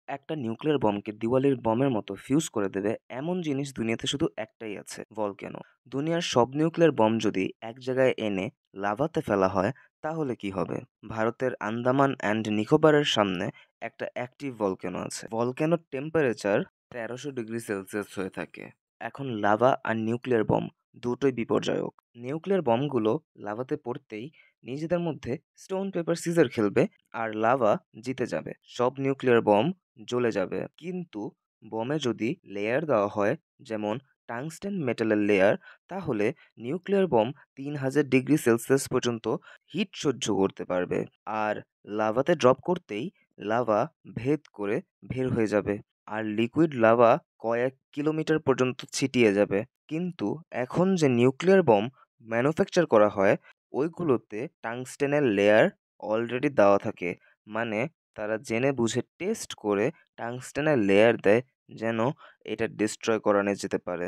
একটা নিউক্লিয়ার বমকে দিওয়ালির বমের মতো ফিউজ করে দেবে এমন জিনিস দুনিয়াতে শুধু একটাই আছে, ভলক্যানো। দুনিয়ার সব নিউক্লিয়ার বম যদি এক জায়গায় এনে লাভাতে ফেলা হয় তাহলে কি হবে? ভারতের আন্দামান অ্যান্ড নিকোবরের সামনে একটা অ্যাক্টিভ ভলক্যানো আছে। ভলক্যানোর টেম্পারেচার 1300 ডিগ্রি সেলসিয়াস হয়ে থাকে। এখন লাভা আর নিউক্লিয়ার বম দুটোই বিপর্যয়ক। নিউক্লিয়ার বমগুলো লাভাতে পড়তেই নিজেদের মধ্যে স্টোন পেপার সিজার খেলবে আর লাভা জিতে যাবে। সব নিউক্লিয়ার বম জ্বলে যাবে। কিন্তু বমে যদি লেয়ার দেওয়া হয়, যেমন টাংস্টেন মেটালের লেয়ার, তাহলে নিউক্লিয়ার বম 3000 ডিগ্রি সেলসিয়াস পর্যন্ত হিট সহ্য করতে পারবে। আর লাভাতে ড্রপ করতেই লাভা ভেদ করে বের হয়ে যাবে আর লিকুইড লাভা কয়েক কিলোমিটার পর্যন্ত ছিটিয়ে যাবে। কিন্তু এখন যে নিউক্লিয়ার বম ম্যানুফ্যাকচার করা হয় ওইগুলোতে টাংস্টেনের লেয়ার অলরেডি দেওয়া থাকে। মানে তারা জেনে বুঝে টেস্ট করে টাংস্টেনের লেয়ার দেয় যেন এটা ডিস্ট্রয় করানো যেতে পারে।